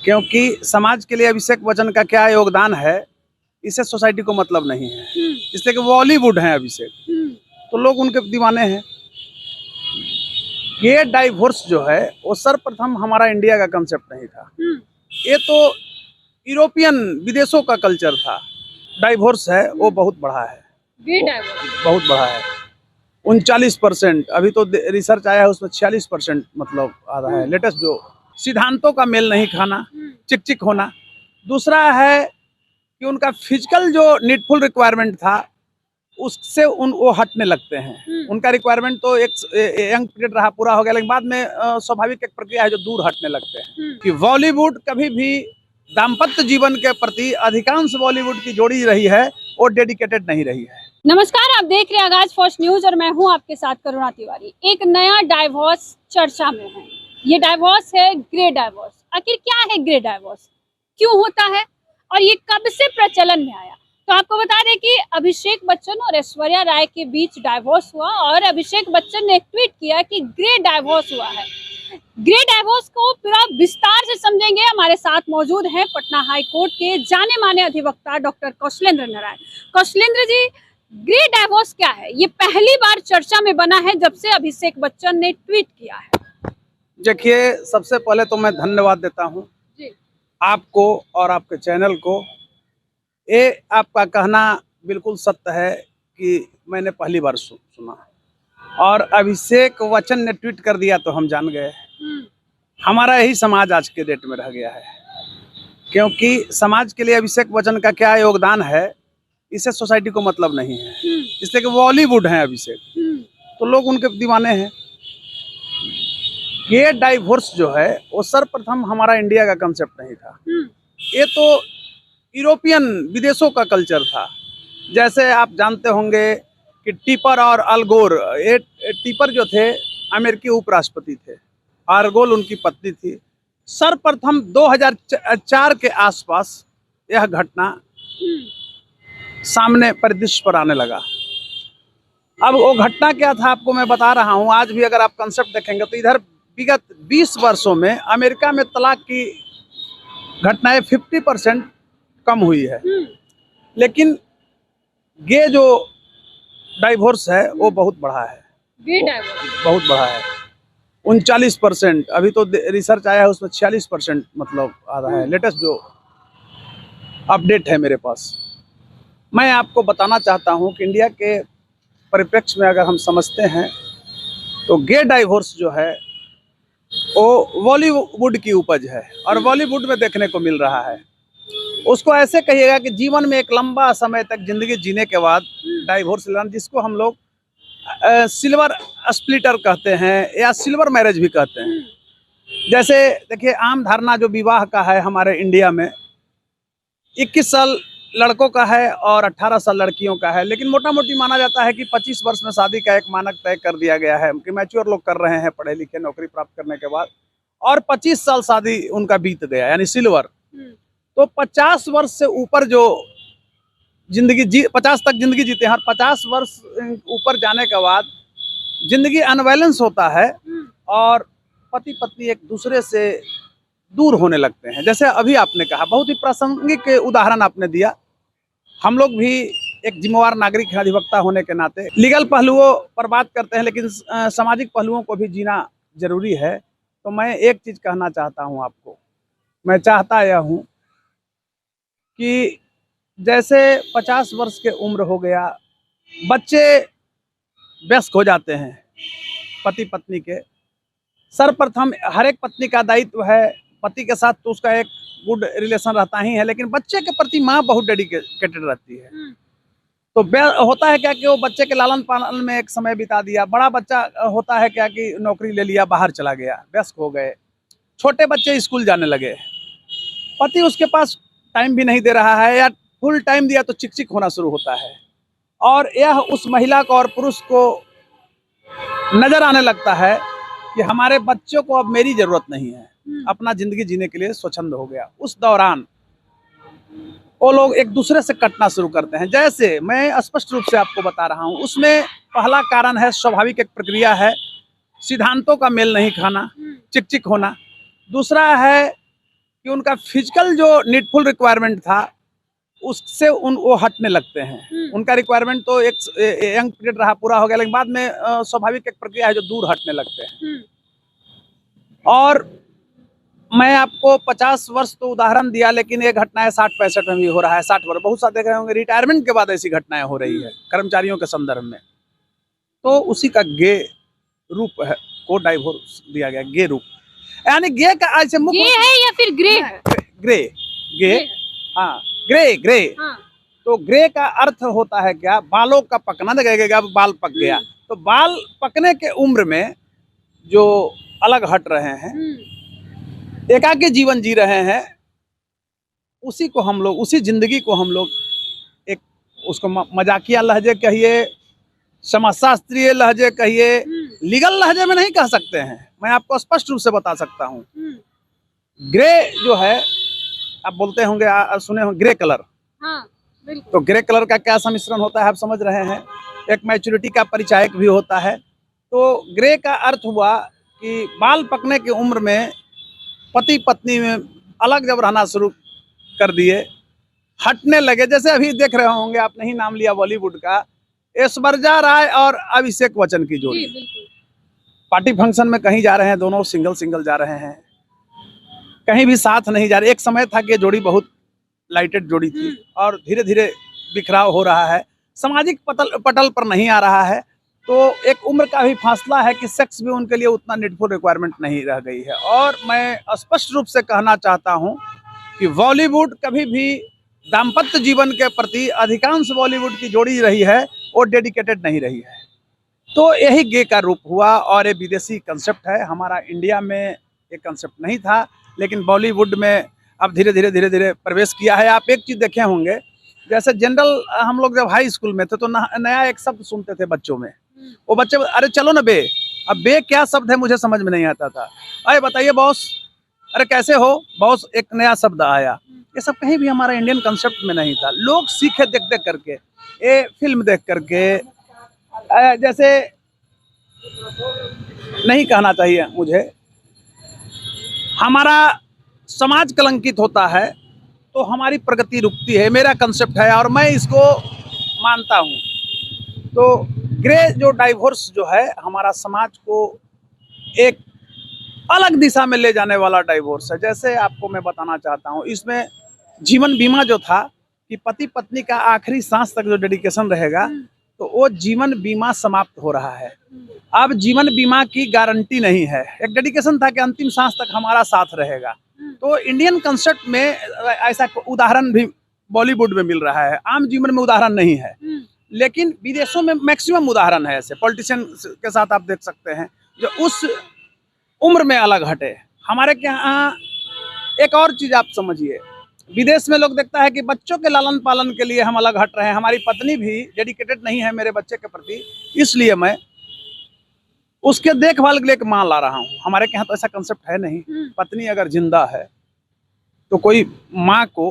क्योंकि समाज के लिए अभिषेक बच्चन का क्या योगदान है, इससे सोसाइटी को मतलब नहीं है। इसलिए कि बॉलीवुड है अभिषेक, तो लोग उनके दीवाने हैं। ये डाइवोर्स जो है वो सर्वप्रथम हमारा इंडिया का कंसेप्ट नहीं था। ये तो यूरोपियन विदेशों का कल्चर था। डाइवोर्स है वो बहुत बड़ा है, बहुत बड़ा है। 39%, अभी तो रिसर्च आया है उसमें 46% मतलब आ रहा है लेटेस्ट। जो सिद्धांतों का मेल नहीं खाना, चिक चिक होना। दूसरा है कि उनका फिजिकल जो नीडफुल रिक्वायरमेंट था उससे वो हटने लगते हैं। उनका रिक्वायरमेंट तो एक यंग पीरियड रहा, पूरा हो गया, लेकिन बाद में स्वाभाविक एक प्रक्रिया है जो दूर हटने लगते हैं। कि बॉलीवुड कभी भी दाम्पत्य जीवन के प्रति, अधिकांश बॉलीवुड की जोड़ी रही है वो डेडिकेटेड नहीं रही है। नमस्कार, आप देख रहे हैं आगाज फर्स्ट न्यूज और मैं हूं आपके साथ करुणा तिवारी। एक नया डाइवोर्स चर्चा में है। ये डाइवोर्स है ग्रे डाइवोर्स। आखिर क्या है ग्रे डाइवोर्स, क्यों होता है और ये कब से प्रचलन में आया? तो आपको बता दें कि अभिषेक बच्चन और ऐश्वर्या राय के बीच डाइवोर्स हुआ और अभिषेक बच्चन ने एक ट्वीट किया कि ग्रे डाइवोर्स हुआ है। ग्रे डाइवोर्स को पूरा विस्तार से समझेंगे। हमारे साथ मौजूद हैं पटना हाई कोर्ट के जाने माने अधिवक्ता डॉक्टर कौशलेंद्र नारायण। कौशलेंद्र जी, ग्रे डाइवोर्स क्या है? ये पहली बार चर्चा में बना है जब से अभिषेक बच्चन ने ट्वीट किया है। देखिए, सबसे पहले तो मैं धन्यवाद देता हूँ आपको और आपके चैनल को। ये आपका कहना बिल्कुल सत्य है कि मैंने पहली बार सुना, और अभिषेक बच्चन ने ट्वीट कर दिया तो हम जान गए। हमारा यही समाज आज के डेट में रह गया है, क्योंकि समाज के लिए अभिषेक बच्चन का क्या योगदान है इससे सोसाइटी को मतलब नहीं है। इसलिए कि बॉलीवुड है अभिषेक, तो लोग उनके दीवाने हैं। ये डाइवोर्स जो है वो सर्वप्रथम हमारा इंडिया का कंसेप्ट नहीं था। ये तो यूरोपियन विदेशों का कल्चर था। जैसे आप जानते होंगे कि टिपर और अल गोर, ये टिपर जो थे अमेरिकी उपराष्ट्रपति थे, अल गोर उनकी पत्नी थी। सर्वप्रथम 2004 के आसपास यह घटना सामने परिदृश्य पर आने लगा। अब वो घटना क्या था आपको मैं बता रहा हूँ। आज भी अगर आप कंसेप्ट देखेंगे तो इधर विगत 20 वर्षों में अमेरिका में तलाक की घटनाएं 50% कम हुई है, लेकिन गे जो डाइवोर्स है वो बहुत बड़ा है, बहुत बड़ा है। 39%, अभी तो रिसर्च आया है उसमें 46% मतलब आ रहा है लेटेस्ट। जो अपडेट है मेरे पास, मैं आपको बताना चाहता हूं कि इंडिया के परिप्रेक्ष्य में अगर हम समझते हैं तो गे डाइवोर्स जो है वो बॉलीवुड की उपज है और बॉलीवुड में देखने को मिल रहा है। उसको ऐसे कहिएगा कि जीवन में एक लंबा समय तक जिंदगी जीने के बाद डाइवोर्स लेना, जिसको हम लोग सिल्वर स्प्लिटर कहते हैं या सिल्वर मैरिज भी कहते हैं। जैसे देखिए, आम धारणा जो विवाह का है हमारे इंडिया में 21 साल लड़कों का है और 18 साल लड़कियों का है, लेकिन मोटा मोटी माना जाता है कि 25 वर्ष में शादी का एक मानक तय कर दिया गया है कि मैच्योर लोग कर रहे हैं पढ़े लिखे, नौकरी प्राप्त करने के बाद, और 25 साल शादी उनका बीत गया यानी सिल्वर। तो 50 वर्ष से ऊपर जो जिंदगी 50 तक जिंदगी जीते हैं और 50 वर्ष ऊपर जाने के बाद जिंदगी अनबैलेंस होता है और पति पत्नी एक दूसरे से दूर होने लगते हैं। जैसे अभी आपने कहा, बहुत ही प्रासंगिक उदाहरण आपने दिया। हम लोग भी एक जिम्मेवार नागरिक हैं अधिवक्ता होने के नाते, लीगल पहलुओं पर बात करते हैं, लेकिन सामाजिक पहलुओं को भी जीना जरूरी है। तो मैं एक चीज कहना चाहता हूं आपको, मैं चाहता यह हूं कि जैसे 50 वर्ष के उम्र हो गया, बच्चे वयस्क हो जाते हैं पति पत्नी के। सर्वप्रथम हर एक पत्नी का दायित्व है, पति के साथ तो उसका एक गुड रिलेशन रहता ही है, लेकिन बच्चे के प्रति माँ बहुत डेडिकेटेड रहती है। तो होता है क्या कि वो बच्चे के लालन पालन में एक समय बिता दिया। बड़ा बच्चा होता है क्या कि नौकरी ले लिया, बाहर चला गया, व्यस्त हो गए। छोटे बच्चे स्कूल जाने लगे, पति उसके पास टाइम भी नहीं दे रहा है, या फुल टाइम दिया तो चिक चिक होना शुरू होता है, और यह उस महिला को और पुरुष को नजर आने लगता है कि हमारे बच्चों को अब मेरी जरूरत नहीं है, अपना जिंदगी जीने के लिए स्वच्छंद हो गया। उस दौरान वो लोग एक दूसरे से कटना शुरू करते हैं। जैसे मैं स्पष्ट रूप से आपको बता रहा हूं, उसमें पहला कारण है स्वाभाविक एक प्रक्रिया है, सिद्धांतों का मेल नहीं खाना, चिक चिक होना। दूसरा है कि उनका फिजिकल जो नीडफुल रिक्वायरमेंट था उससे वो हटने लगते हैं। उनका रिक्वायरमेंट तो एक यंग पीरियड रहा, पूरा हो गया, लेकिन बाद में स्वाभाविक एक प्रक्रिया है जो दूर हटने लगते हैं। और मैं आपको 50 वर्ष तो उदाहरण दिया, लेकिन ये घटनाएं 60-65 में भी हो रहा है, 60 वर्ष, बहुत सारे देख रहे होंगे रिटायरमेंट के बाद ऐसी घटनाएं हो रही है कर्मचारियों के संदर्भ में। तो उसी का गे रूप है को डाइवोर्स दिया गया, गे रूप, यानी गे का ऐसे मुख्य गे है या फिर ग्रे है? ग्रे, गे, हाँ, ग्रे, ग्रे। हाँ। तो ग्रे का अर्थ होता है क्या, बालों का पकना, देखिएगा बाल पक गया, तो बाल पकने के उम्र में जो अलग हट रहे हैं, एकाकी जीवन जी रहे हैं, उसी को हम लोग, उसी जिंदगी को हम लोग एक उसको मजाकिया लहजे कहिए, समाजशास्त्रीय लहजे कहिए, लीगल लहजे में नहीं कह सकते हैं, मैं आपको स्पष्ट रूप से बता सकता हूँ। ग्रे जो है, आप बोलते होंगे, सुने होंगे ग्रे कलर। हाँ, बिल्कुल। तो ग्रे कलर का क्या सम्मिश्रण होता है आप समझ रहे हैं, एक मैच्योरिटी का परिचायक भी होता है। तो ग्रे का अर्थ हुआ कि बाल पकने की उम्र में पति पत्नी में अलग जब रहना शुरू कर दिए, हटने लगे। जैसे अभी देख रहे होंगे, आपने ही नाम लिया बॉलीवुड का, ऐश्वर्या राय और अभिषेक बच्चन की जोड़ी, पार्टी फंक्शन में कहीं जा रहे हैं, दोनों सिंगल सिंगल जा रहे हैं, कहीं भी साथ नहीं जा रहे। एक समय था कि ये जोड़ी बहुत लाइटेड जोड़ी थी और धीरे धीरे बिखराव हो रहा है, सामाजिक पटल पर नहीं आ रहा है। तो एक उम्र का भी फासला है कि सेक्स भी उनके लिए उतना नीडफुल रिक्वायरमेंट नहीं रह गई है। और मैं स्पष्ट रूप से कहना चाहता हूं कि बॉलीवुड कभी भी दाम्पत्य जीवन के प्रति, अधिकांश बॉलीवुड की जोड़ी रही है वो डेडिकेटेड नहीं रही है। तो यही गे का रूप हुआ और ये विदेशी कंसेप्ट है, हमारा इंडिया में ये कंसेप्ट नहीं था, लेकिन बॉलीवुड में अब धीरे धीरे प्रवेश किया है। आप एक चीज़ देखे होंगे, जैसे जनरल हम लोग जब हाई स्कूल में थे तो नया एक शब्द सुनते थे बच्चों में, वो बच्चे अरे चलो ना बे, अब बे क्या शब्द है मुझे समझ में नहीं आता था, अरे बताइए बॉस, अरे कैसे हो बॉस, एक नया शब्द आया। ये सब कहीं भी हमारा इंडियन कंसेप्ट में नहीं था। लोग सीखे देख देख करके, ये फिल्म देख करके, जैसे नहीं कहना चाहिए मुझे, हमारा समाज कलंकित होता है तो हमारी प्रगति रुकती है, मेरा कंसेप्ट है और मैं इसको मानता हूँ। तो ग्रे जो डाइवोर्स जो है, हमारा समाज को एक अलग दिशा में ले जाने वाला डाइवोर्स है। जैसे आपको मैं बताना चाहता हूँ, इसमें जीवन बीमा जो था कि पति पत्नी का आखिरी सांस तक जो डेडिकेशन रहेगा, तो वो जीवन बीमा समाप्त हो रहा है। अब जीवन बीमा की गारंटी नहीं है, एक डेडिकेशन था कि अंतिम सांस तक हमारा साथ रहेगा। तो इंडियन कंसेप्ट में ऐसा उदाहरण भी बॉलीवुड में मिल रहा है, आम जीवन में उदाहरण नहीं है, लेकिन विदेशों में मैक्सिमम उदाहरण है। ऐसे पॉलिटिशियन के साथ आप देख सकते हैं जो उस उम्र में अलग हटे। हमारे यहाँ एक और चीज़ आप समझिए, विदेश में लोग देखता है कि बच्चों के लालन पालन के लिए हम अलग हट रहे हैं, हमारी पत्नी भी डेडिकेटेड नहीं है मेरे बच्चे के प्रति, इसलिए मैं उसके देखभाल के लिए एक माँ ला रहा हूँ। हमारे यहाँ तो ऐसा कंसेप्ट है नहीं। पत्नी अगर जिंदा है तो कोई माँ को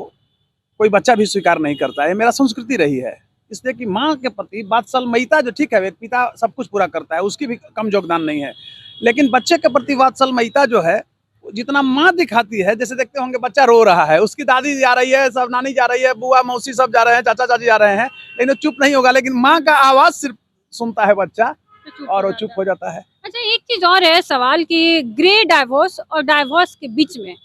कोई बच्चा भी स्वीकार नहीं करता है, मेरा संस्कृति रही है। इसलिए कि माँ के प्रति वात्सल्यमयता जो, ठीक है एक पिता सब कुछ पूरा करता है, उसकी भी कम योगदान नहीं है, लेकिन बच्चे के प्रति वात्सल्यमयता जो है जितना माँ दिखाती है, जैसे देखते होंगे बच्चा रो रहा है, उसकी दादी जा रही है, सब नानी जा रही है, बुआ मौसी सब जा रहे हैं, चाचा चाची जा रहे हैं, लेकिन वो चुप नहीं होगा, लेकिन माँ का आवाज सिर्फ सुनता है बच्चा और वो चुप हो जाता है। अच्छा, एक चीज और है सवाल कि ग्रे डाइवोर्स और डाइवोर्स के बीच में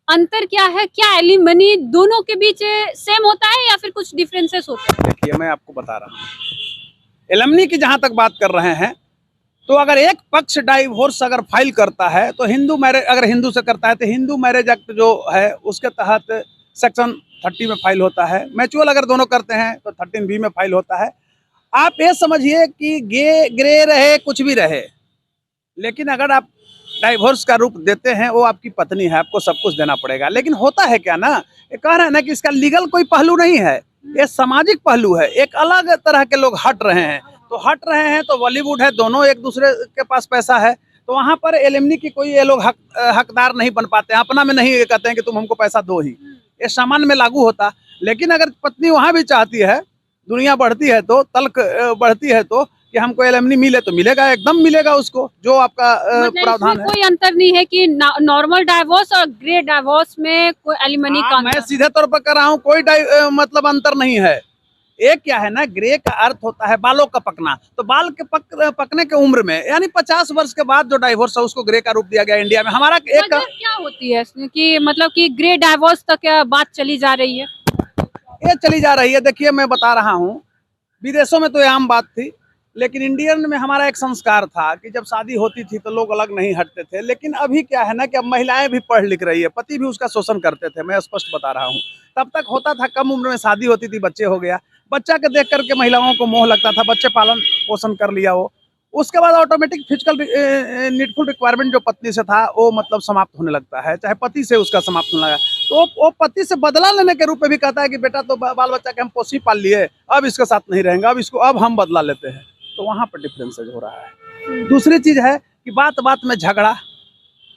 अंतर क्या है? क्या एलिमनी दोनों के बीच सेम होता है या फिर कुछ डिफरेंसेस होते हैं? देखिए मैं आपको बता रहा हूँ, एलिमनी की जहाँ तक बात कर रहे हैं, तो अगर एक पक्ष डाइवोर्स अगर फाइल करता है तो हिंदू मैरिज, अगर हिंदू से करता है तो हिंदू मैरिज एक्ट जो है उसके तहत सेक्शन 30 में फाइल होता है। म्यूचुअल अगर दोनों करते हैं तो 13B में फाइल होता है। आप ये समझिए कि ग्रे रहे कुछ भी रहे, लेकिन अगर आप डाइवोर्स का रूप देते हैं, वो आपकी पत्नी है, आपको सब कुछ देना पड़ेगा। लेकिन होता है क्या ना, ये कह रहे हैं ना कि इसका लीगल कोई पहलू नहीं है, ये सामाजिक पहलू है। एक अलग तरह के लोग हट रहे हैं, तो हट रहे हैं तो बॉलीवुड है, दोनों एक दूसरे के पास पैसा है, तो वहाँ पर एलिमनी की कोई ये लोग हकदार नहीं बन पाते हैं, अपना में नहीं कहते हैं कि तुम हमको पैसा दो ही, ये सामान्य में लागू होता। लेकिन अगर पत्नी वहाँ भी चाहती है, दुनिया बढ़ती है तो, तल्क बढ़ती है तो कि हमको एलिमनी मिले तो मिलेगा, एकदम मिलेगा उसको, जो आपका मतलब प्रावधान इसमें है। कोई अंतर नहीं है कि नॉर्मल डाइवोर्स और ग्रे डाइवोर्स में कोई एलिमनी का मैं अंतर सीधे तौर पर कर रहा हूँ, कोई मतलब अंतर नहीं है। एक क्या है ना, ग्रे का अर्थ होता है बालों का पकना, तो बाल के पकने के उम्र में, यानी 50 वर्ष के बाद जो डाइवोर्स है उसको ग्रे का रूप दिया गया इंडिया में। हमारा एक वजह क्या होती है इसमें कि मतलब कि ग्रे डाइवोर्स तक क्या बात चली जा रही है? ये चली जा रही है। देखिए मैं बता रहा हूँ, विदेशों में तो ये आम बात थी, लेकिन इंडियन में हमारा एक संस्कार था कि जब शादी होती थी तो लोग अलग नहीं हटते थे। लेकिन अभी क्या है ना कि अब महिलाएं भी पढ़ लिख रही है, पति भी उसका शोषण करते थे, मैं स्पष्ट बता रहा हूँ। तब तक होता था, कम उम्र में शादी होती थी, बच्चे हो गया, बच्चा के देख करके महिलाओं को मोह लगता था, बच्चे पालन पोषण कर लिया वो, उसके बाद ऑटोमेटिक फिजिकल नीडफुल रिक्वायरमेंट जो पत्नी से था वो मतलब समाप्त होने लगता है, चाहे पति से उसका समाप्त होने लगा। तो वो पति से बदला लेने के रूप में भी कहता है कि बेटा तो बाल बच्चा के हम पोसी पाल लिए, अब इसके साथ नहीं रहेंगे, अब हम बदला लेते हैं। तो वहाँ पर डिफरेंसेज हो रहा है। दूसरी चीज है कि बात बात में झगड़ा।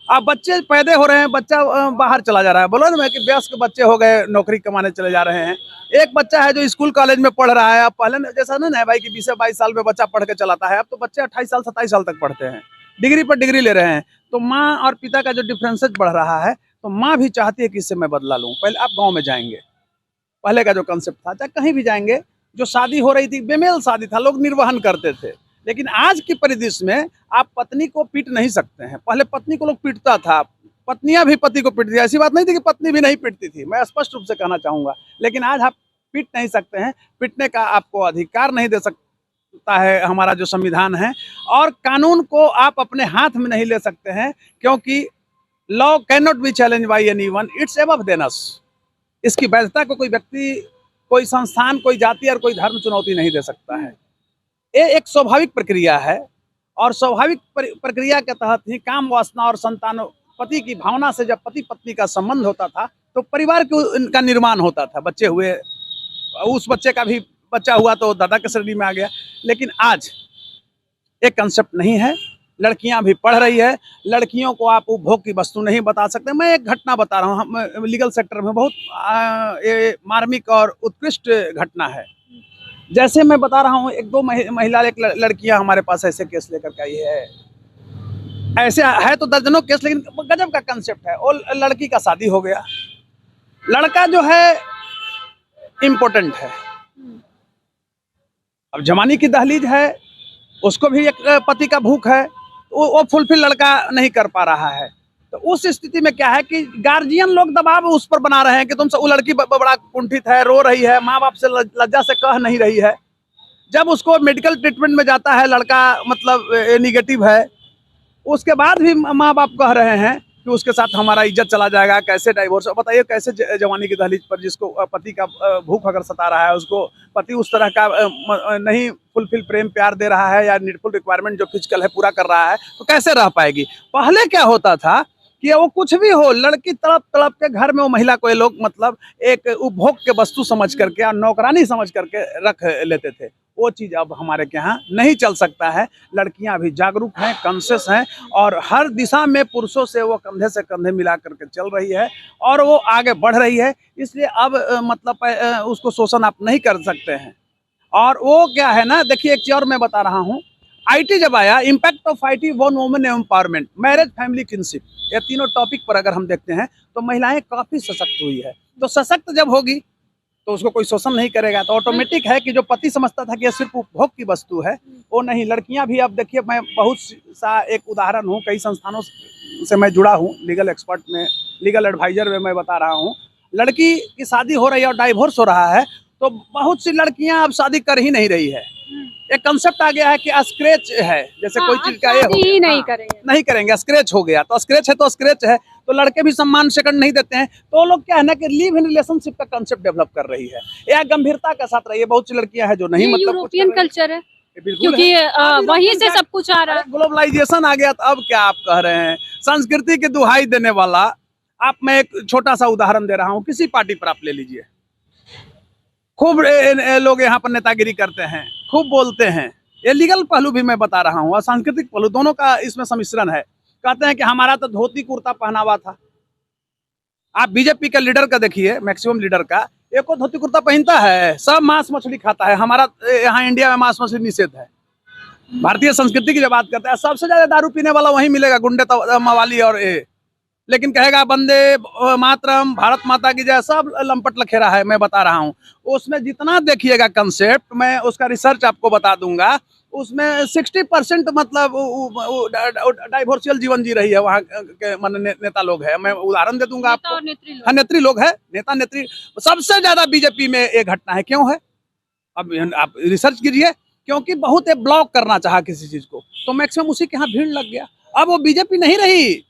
अब बच्चे पैदा हो रहे हैं, बच्चा बाहर चला जा रहा है, बोलो ना कि वयस्क बच्चे हो गए, नौकरी कमाने चले जा रहे हैं। एक बच्चा है जो स्कूल कॉलेज में पढ़ रहा है, अब पहले जैसा नहीं है भाई कि 20 से 22 साल में बच्चा पढ़ के चलाता है, अब तो बच्चे 28 साल 27 साल तक पढ़ते हैं, डिग्री पर डिग्री ले रहे हैं। तो माँ और पिता का जो डिफरेंसेज बढ़ रहा है, तो माँ भी चाहती है कि इससे मैं बदला लूँ। पहले आप गाँव में जाएंगे, पहले का जो कंसेप्ट था, चाहे कहीं भी जाएंगे, जो शादी हो रही थी बेमेल शादी था, लोग निर्वहन करते थे। लेकिन आज की परिदृश्य में आप पत्नी को पीट नहीं सकते हैं। पहले पत्नी को लोग पीटता था, पत्नियां भी पति को पीटती थी, ऐसी बात नहीं थी कि पत्नी भी नहीं पीटती थी, मैं स्पष्ट रूप से कहना चाहूंगा। लेकिन आज आप पीट नहीं सकते हैं, पीटने का आपको अधिकार नहीं दे सकता है हमारा जो संविधान है, और कानून को आप अपने हाथ में नहीं ले सकते हैं, क्योंकि law can not be challenge by anyone, it's above than us. इसकी वैधता को कोई व्यक्ति, कोई संस्थान, कोई जाति और कोई धर्म चुनौती नहीं दे सकता है। ये एक स्वाभाविक प्रक्रिया है, और स्वाभाविक प्रक्रिया के तहत ही काम वासना और संतानोपति की भावना से जब पति पत्नी का संबंध होता था तो परिवार का निर्माण होता था, बच्चे हुए, उस बच्चे का भी बच्चा हुआ तो दादा के श्रेणी में आ गया। लेकिन आज एक कंसेप्ट नहीं है, लड़कियां भी पढ़ रही है, लड़कियों को आप उपभोग की वस्तु नहीं बता सकते। मैं एक घटना बता रहा हूँ, लीगल सेक्टर में बहुत मार्मिक और उत्कृष्ट घटना है। जैसे मैं बता रहा हूँ, एक दो महिला, एक लड़कियां हमारे पास ऐसे केस लेकर के आई है, ऐसे है तो दर्जनों केस, लेकिन गजब का कंसेप्ट है। और लड़की का शादी हो गया, लड़का जो है इम्पोर्टेंट है, अब जवानी की दहलीज है, उसको भी एक पति का भूख है, वो फुलफिल लड़का नहीं कर पा रहा है। तो उस स्थिति में क्या है कि गार्जियन लोग दबाव उस पर बना रहे हैं कि तुमसे, वो लड़की बड़ा कुंठित है, रो रही है, माँ बाप से लज्जा से कह नहीं रही है। जब उसको मेडिकल ट्रीटमेंट में जाता है, लड़का मतलब निगेटिव है, उसके बाद भी माँ बाप कह रहे हैं कि उसके साथ हमारा इज्जत चला जाएगा, कैसे डाइवोर्स। बताइए कैसे जवानी की दहलीज पर जिसको पति का भूख अगर सता रहा है, उसको पति उस तरह का नहीं फुलफिल प्रेम प्यार दे रहा है, या नीडफुल रिक्वायरमेंट जो फिजिकल है पूरा कर रहा है, तो कैसे रह पाएगी। पहले क्या होता था कि वो कुछ भी हो, लड़की तड़प तड़प के घर में वो महिला को ये लोग मतलब एक उपभोग के वस्तु समझ करके और नौकरानी समझ करके रख लेते थे। वो चीज़ अब हमारे के यहाँ नहीं चल सकता है। लड़कियां भी जागरूक हैं, कॉन्शियस हैं, और हर दिशा में पुरुषों से वो कंधे से कंधे मिला करके चल रही है, और वो आगे बढ़ रही है। इसलिए अब मतलब उसको शोषण आप नहीं कर सकते हैं। और वो क्या है ना, देखिए एक चीज और मैं बता रहा हूँ, आईटी जब आया, impact of IT one woman empowerment, marriage, family, kinship, ये तीनों टॉपिक पर अगर हम देखते हैं तो महिलाएं काफी सशक्त हुई है। तो सशक्त जब होगी तो उसको कोई शोषण नहीं करेगा। तो ऑटोमेटिक है कि जो पति समझता था कि यह सिर्फ उपभोग की वस्तु है, वो नहीं। लड़कियां भी अब देखिए, मैं बहुत सा एक उदाहरण हूँ, कई संस्थानों से मैं जुड़ा हूँ, लीगल एक्सपर्ट में, लीगल एडवाइजर में मैं बता रहा हूँ। लड़की की शादी हो रही है और डाइवोर्स हो रहा है, तो बहुत सी लड़कियां अब शादी कर ही नहीं रही है। एक कंसेप्ट आ गया है कि स्क्रैच है, जैसे कोई चीज का ये हो ही गया, नहीं करेंगे, नहीं करेंगे, स्क्रैच हो गया तो स्क्रैच है तो स्क्रैच है। तो लड़के भी सम्मान सेकंड नहीं देते हैं। तो लोग क्या है ना कि लिव इन रिलेशनशिप का कंसेप्ट डेवलप कर रही है, या गंभीरता के साथ रही है। बहुत सी लड़कियां हैं जो नहीं, मतलब यूरोपियन कल्चर है, बिल्कुल क्योंकि वहीं से सब कुछ आ रहा है। ग्लोबलाइजेशन आ गया, तो अब क्या आप कह रहे हैं, संस्कृति की दुहाई देने वाला। आप, मैं एक छोटा सा उदाहरण दे रहा हूँ, किसी पार्टी पर आप ले लीजिए, खूब लोग यहाँ पर नेतागिरी करते हैं, खूब बोलते हैं। ये लीगल पहलू भी मैं बता रहा हूँ और सांस्कृतिक पहलू, दोनों का इसमें सम्मिश्रण है। कहते हैं कि हमारा तो धोती कुर्ता पहनावा था। आप बीजेपी के लीडर का देखिए, मैक्सिमम लीडर का, एक को धोती कुर्ता पहनता है, सब मांस मछली खाता है। हमारा यहाँ इंडिया में मांस मछली निषेध है। भारतीय संस्कृति की जब बात करते हैं, सबसे ज्यादा दारू पीने वाला वहीं मिलेगा, गुंडे मवाली और ये। लेकिन कहेगा वंदे मातरम, भारत माता की जय, सब लंपट लखेरा है। मैं बता रहा हूँ, उसमें जितना देखिएगा कंसेप्ट, मैं उसका रिसर्च आपको बता दूंगा, उसमें 60% मतलब डाइवोर्शियल जीवन जी रही है वहाँ के नेता लोग है। मैं उदाहरण दे दूंगा आपको। हाँ, नेत्री लोग है, नेता नेत्री सबसे ज्यादा बीजेपी में ये घटना है। क्यों है? अब आप रिसर्च कीजिए, क्योंकि बहुत ये ब्लॉक करना चाहा किसी चीज को, तो मैक्सिमम उसी के यहाँ भीड़ लग गया। अब वो बीजेपी नहीं रही,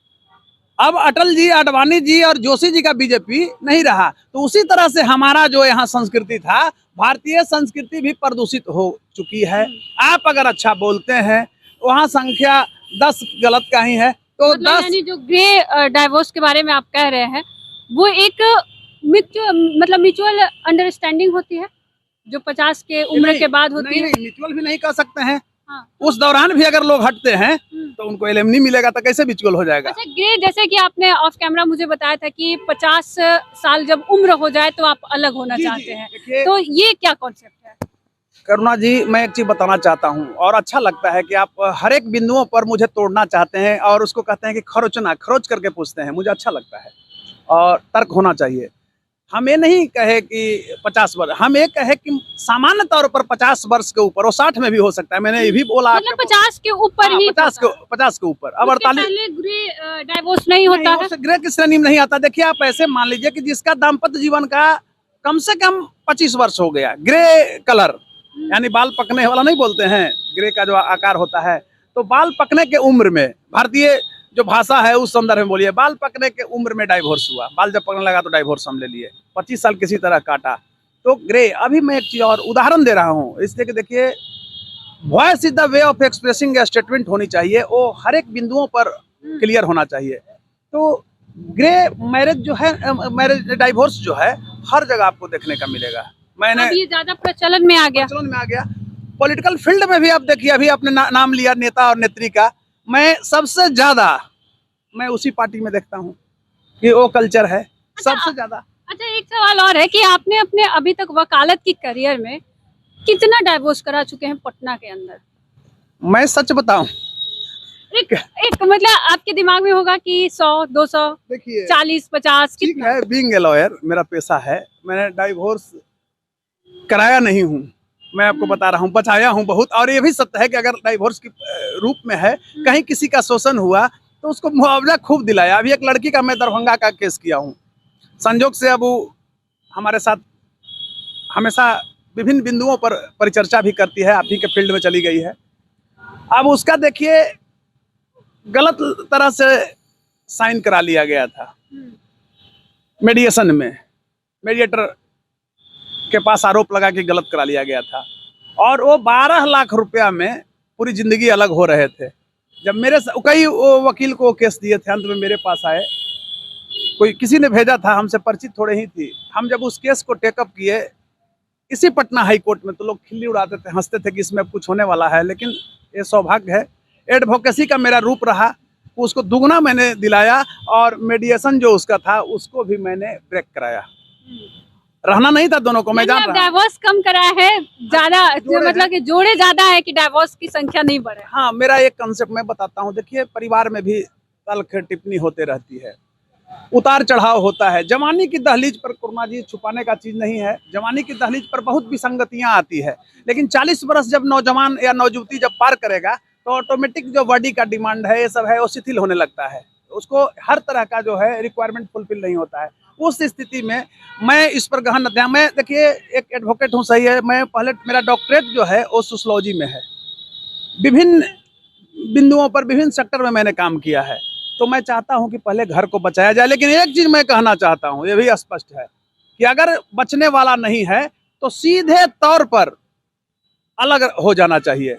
अब अटल जी, आडवाणी जी और जोशी जी का बीजेपी नहीं रहा। तो उसी तरह से हमारा जो यहाँ संस्कृति था, भारतीय संस्कृति भी प्रदूषित हो चुकी है। आप अगर अच्छा बोलते हैं, वहाँ संख्या 10 गलत का ही है, तो 10 यानी जो ग्रे डाइवोर्स के बारे में आप कह रहे हैं, वो एक म्यूचुअल अंडरस्टैंडिंग होती है जो 50 के उम्र के बाद होती है। म्यूचुअल भी नहीं कह सकते हैं। हाँ। उस दौरान भी अगर लोग हटते हैं तो उनको इल्म नहीं मिलेगा, तो कैसे म्यूचुअल हो जाएगा? अच्छा, ग्रे जैसे कि आपने ऑफ कैमरा मुझे बताया था कि 50 साल जब उम्र हो जाए तो आप अलग होना चाहते हैं, तो ये क्या कॉन्सेप्ट है? करुणा जी, मैं एक चीज बताना चाहता हूँ, और अच्छा लगता है कि आप हर एक बिंदुओं पर मुझे तोड़ना चाहते हैं और उसको कहते हैं कि खरोच करके पूछते हैं। मुझे अच्छा लगता है और तर्क होना चाहिए। हम ये नहीं कहे कि 50 वर्ष, हम ये कहे कि सामान्य तौर पर 50 वर्ष के ऊपर, वो 60 में भी हो सकता है। मैंने ये भी बोला, मतलब 50 के ऊपर ही, 50 के ऊपर। अब 48 ग्रे डाइवोर्स नहीं होता है, ग्रे की श्रेणी में नहीं आता। देखिए, आप ऐसे मान लीजिए कि जिसका दाम्पत्य जीवन का कम से कम 25 वर्ष हो गया, ग्रे कलर यानी बाल पकने वाला नहीं बोलते हैं, ग्रे का जो आकार होता है, तो बाल पकने के उम्र में, भारतीय जो भाषा है उस संदर्भ में बोलिए, बाल पकने के उम्र में डाइवोर्स हुआ, बाल जब पकने लगा तो डाइवोर्स हम ले लिए, 25 साल किसी तरह काटा तो ग्रे। अभी मैं एक चीज और उदाहरण दे रहा हूँ, इसलिए कि देखिए, voice is the way of expressing statement होनी चाहिए, वो हर एक बिंदुओं पर क्लियर होना चाहिए। तो ग्रे मैरिज जो है, मैरिज डाइवोर्स जो है, हर जगह आपको देखने का मिलेगा। मैंने ये ज्यादा प्रचलन में आ गया, पॉलिटिकल फील्ड में भी आप देखिए, अभी आपने नाम लिया नेता और नेत्री का, मैं सबसे ज्यादा मैं उसी पार्टी में देखता हूँ कि वो कल्चर है सबसे ज्यादा। अच्छा, एक सवाल और है कि आपने अपने अभी तक वकालत की करियर में कितना डाइवोर्स करा चुके हैं पटना के अंदर? मैं सच बताऊं, एक मतलब आपके दिमाग में होगा कि 100, 200, देखिए 40, 50, ठीक है, बीइंग ए लॉयर मेरा पेशा है, मैंने डाइवोर्स कराया नहीं हूँ, मैं आपको बता रहा हूँ, बचाया हूँ बहुत। और ये भी सत्य है कि अगर डाइवोर्स की रूप में है, कहीं किसी का शोषण हुआ तो उसको मुआवजा खूब दिलाया। अभी एक लड़की का मैं दरभंगा का केस किया हूँ, संजोग से अब वो हमारे साथ हमेशा विभिन्न बिंदुओं पर परिचर्चा भी करती है, आप ही के फील्ड में चली गई है। अब उसका देखिए, गलत तरह से साइन करा लिया गया था मीडिएशन में, मीडिएटर के पास आरोप लगा कि गलत करा लिया गया था, और वो 12 लाख रुपया में पूरी जिंदगी अलग हो रहे थे। जब मेरे कई वकील को केस दिए थे, अंत में मेरे पास आए, कोई किसी ने भेजा था, हमसे परिचित थोड़े ही थी। हम जब उस केस को टेकअप किए इसी पटना हाई कोर्ट में, तो लोग खिल्ली उड़ाते थे, हंसते थे कि इसमें कुछ होने वाला है। लेकिन ये सौभाग्य है, एडवोकेसी का मेरा रूप रहा, उसको दुगना मैंने दिलाया, और मीडिएशन जो उसका था उसको भी मैंने ब्रेक कराया। रहना नहीं था दोनों को, मैं जान रहा हूं। डाइवोर्स कम कराया है, ज्यादा मतलब कि जोड़े ज्यादा है कि डाइवोर्स की संख्या नहीं बढ़े। हाँ, मेरा एक कंसेप्ट मैं बताता हूँ। देखिए, परिवार में भी तल्ख टिप्पणी होते रहती है, उतार चढ़ाव होता है। जवानी की दहलीज पर, कुर्मा जी, छुपाने का चीज नहीं है, जवानी की दहलीज पर बहुत विसंगतियां आती है। लेकिन 40 वर्ष जब नौजवान या नौजुवती जब पार करेगा, तो ऑटोमेटिक जो बॉडी का डिमांड है, ये सब है, वो शिथिल होने लगता है, उसको हर तरह का जो है रिक्वायरमेंट फुलफिल नहीं होता है। उस स्थिति में मैं इस पर गहन अध्ययन, मैं देखिए एक एडवोकेट हूँ, सही है, मैं पहले मेरा डॉक्टरेट जो है वो सोशियोलॉजी में है, विभिन्न बिंदुओं पर विभिन्न सेक्टर में मैंने काम किया है। तो मैं चाहता हूं कि पहले घर को बचाया जाए। लेकिन एक चीज मैं कहना चाहता हूं, ये भी स्पष्ट है कि अगर बचने वाला नहीं है तो सीधे तौर पर अलग हो जाना चाहिए,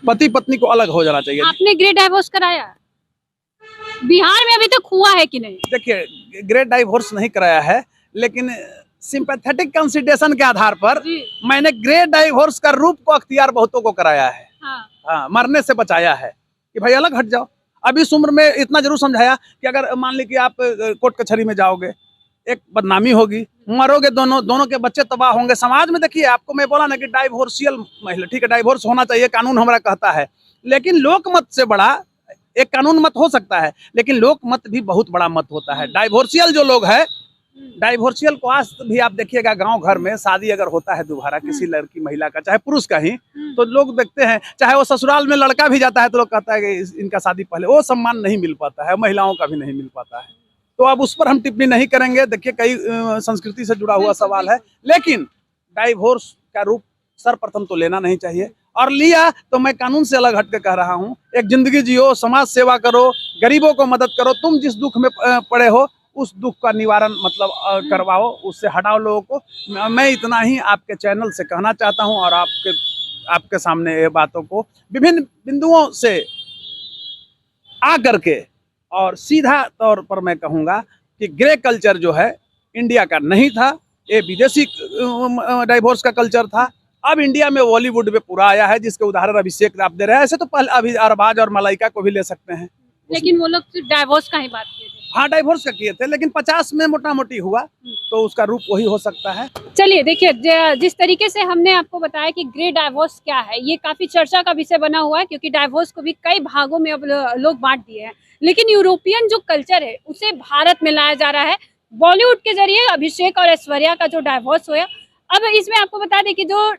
पति पत्नी को अलग हो जाना चाहिए। आपने ग्रे डाइवोर्स कराया बिहार में अभी तक हुआ है कि नहीं? देखिए, ग्रे डाइवोर्स नहीं कराया है, लेकिन सिंपैथेटिक कंसिडरेशन के आधार पर मैंने ग्रे डाइवोर्स का रूप को अख्तियार बहुतों को कराया है। हाँ, मरने से बचाया है कि भाई अलग हट जाओ। अब इस उम्र में इतना जरूर समझाया कि अगर मान ली कि आप कोर्ट कचहरी में जाओगे, एक बदनामी होगी, मरोगे, दोनों के बच्चे तबाह होंगे। समाज में देखिए, आपको मैं बोला ना कि डाइवोर्सियल महिला, ठीक है, डाइवोर्स होना चाहिए, कानून हमारा कहता है, लेकिन लोक मत से बड़ा एक कानून मत हो सकता है, लेकिन लोक मत भी बहुत बड़ा मत होता है। डाइवोर्सियल जो लोग है, डाइवोर्सियल को आज भी आप देखिएगा, गांव घर में शादी अगर होता है दोबारा किसी लड़की महिला का, चाहे पुरुष का ही, तो लोग देखते हैं, चाहे वो ससुराल में लड़का भी जाता है तो लोग कहता है कि इनका शादी पहले, वो सम्मान नहीं मिल पाता है, महिलाओं का भी नहीं मिल पाता है। तो अब उस पर हम टिप्पणी नहीं करेंगे। देखिए, कई संस्कृति से जुड़ा हुआ सवाल है, लेकिन डाइवोर्स का रूप सर्वप्रथम तो लेना नहीं चाहिए, और लिया तो मैं कानून से अलग हट के कह रहा हूँ, एक जिंदगी जियो, समाज सेवा करो, गरीबों को मदद करो, तुम जिस दुख में पड़े हो उस दुख का निवारण मतलब करवाओ, उससे हटाओ लोगों को। मैं इतना ही आपके चैनल से कहना चाहता हूँ, और आपके सामने ये बातों को विभिन्न बिंदुओं से आ करके, और सीधा तौर पर मैं कहूँगा कि ग्रे कल्चर जो है इंडिया का नहीं था, ये विदेशी डाइवोर्स का कल्चर था। अब इंडिया में बॉलीवुड में पूरा आया है, जिसके उदाहरण अभिषेक आप दे रहे हैं। ऐसे तो पहले अभी अरबाज और मलाइका को भी ले सकते हैं, लेकिन वो लोग सिर्फ डाइवोर्स का ही बात किए थे। हाँ, डाइवोर्स का किए थे, लेकिन 50 में मोटा मोटी हुआ, तो उसका रूप वही हो सकता है। चलिए देखिए, जिस तरीके से हमने आपको बताया कि ग्रे डाइवोर्स क्या है, ये काफी चर्चा का विषय बना हुआ है, क्योंकि डाइवोर्स को भी कई भागों में अब लोग बांट दिए हैं, लेकिन यूरोपियन जो कल्चर है उसे भारत में लाया जा रहा है बॉलीवुड के जरिए। अभिषेक और ऐश्वर्या का जो डाइवोर्स हुआ, अब इसमें आपको बता दें कि जो